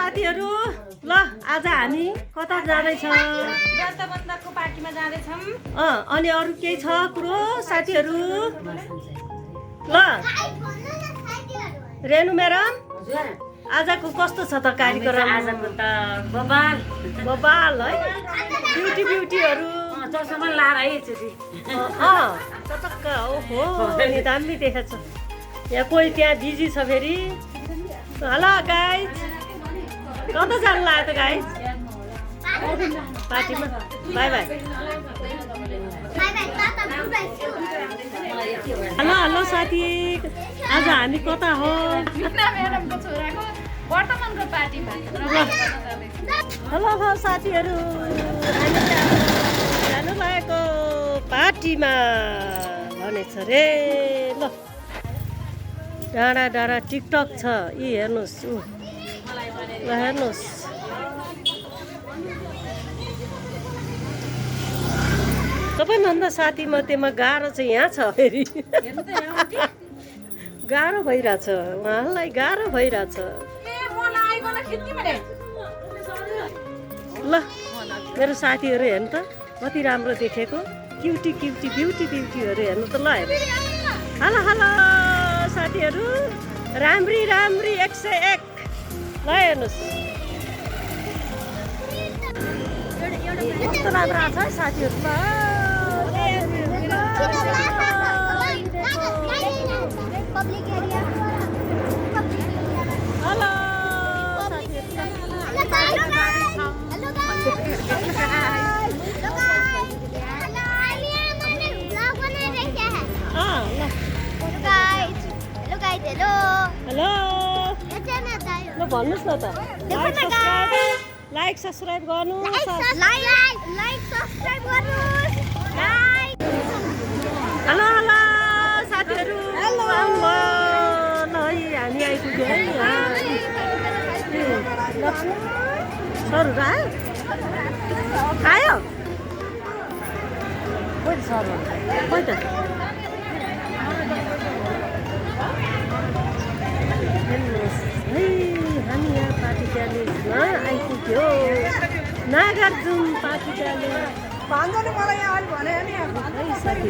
साथीहरू ल आज हामी कता जाँदैछौँ व्रतबन्धको पार्टीमा जाँदैछौँ अनि अरू केही छ कुरो साथीहरू ल रेणु म्याडम आजको कस्तो छ त कार्यक्रम आजको त बबाल बबाल है ब्युटीहरू चौसम्म लाएर आइएपछि चटक्क ओहो अनि दामी देखेछ यहाँ कोही त्यहाँ बिजी छ फेरि हेलो गाइज कता जानु लाग्यो त गाइज पार्टीमा बाई बाई हेलो हेलो साथी आज हामी कता हो म्याडमको छोराको वर्तमानको पार्टीमा हेलो साथीहरू हामी जानु लागेको पार्टीमा भनेछ रे ल डाँडा डाँडा टिकटक छ यी हेर्नुहोस् ल हेर्नुहोस् सबैभन्दा साथी मध्येमा गाह्रो चाहिँ यहाँ छ फेरि गाह्रो भइरहेछ उहाँलाई गाह्रो भइरहेछ ल मेरो साथीहरू हेर्नु त कति राम्रो देखेको क्युटी ब्युटीहरू हेर्नु त ल हेर्नु हेलो हेलो साथीहरू राम्री 101 ल हेर्नुहोस् कस्तो राम्रो आएको छ है साथीहरू हेलो हेलो ल भन्नुहोस् न त लाइक सब्सक्राइब गर्नु हेलो हेलो साथीहरू हेलो ल है हामी आइपुग्यो है सर आयो आयो खोइ सर खोइ त हेर्नुहोस् है हामी यहाँ पार्टी प्यालेसमा आइपुग्यो नागार्जुन पार्टी प्यालेस मलाई यहाँ अलि भने नि है साथी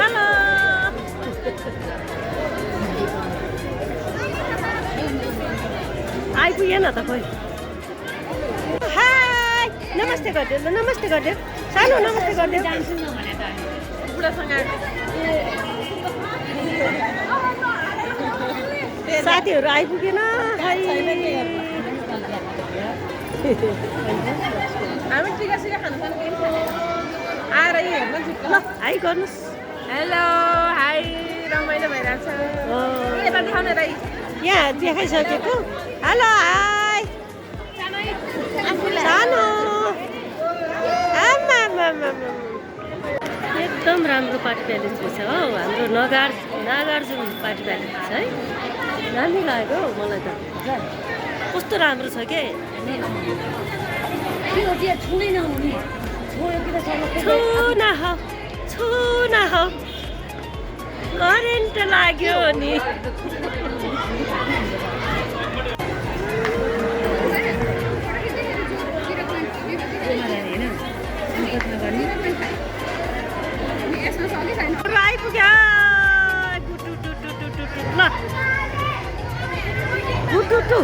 हेलो आइपुगेन त खोइ हाई नमस्ते गरिदियो नमस्ते गरिदियो सानो नमस्ते गरिदियो साथीहरू आइपुगेन हामी टिका सिका खानु आएर हेर्नु ल हाई गर्नुहोस् हेलो हाई रमाइलो भइरहेछ यता देखाउने दाइ यहाँ देखाइसकेको हेलो हाई सानो एकदम राम्रो पार्टी प्यालेस रहेछ हो हाम्रो नागार्जुन पार्टी प्यालेस है दामी लाग्यो हौ मलाई त कस्तो राम्रो छ के छुन हौ करेन्ट लाग्यो नि आइपुग्यो ल गुटुटु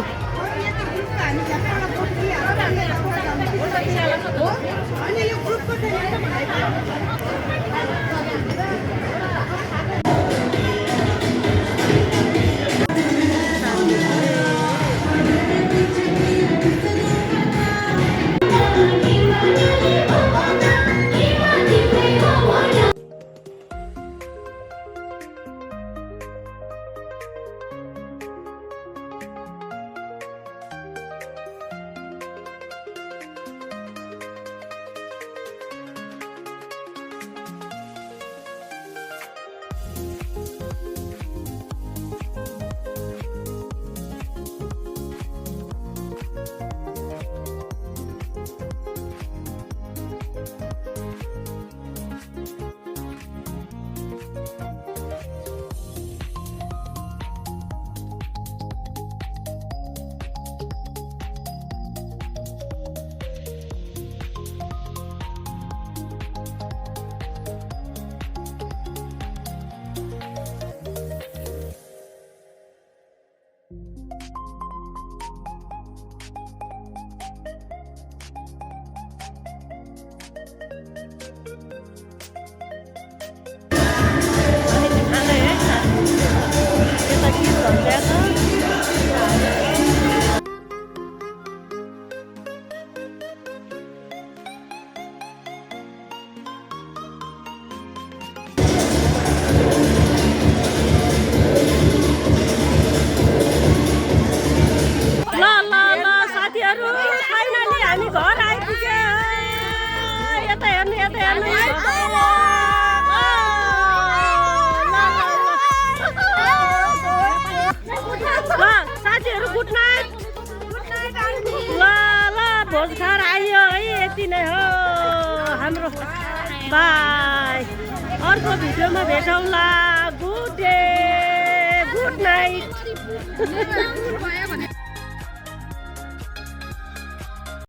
भोज खाएर आइयो है यति नै हो हाम्रो बाई अर्को भिडियोमा भेटौँला गुड डे गुड नाइट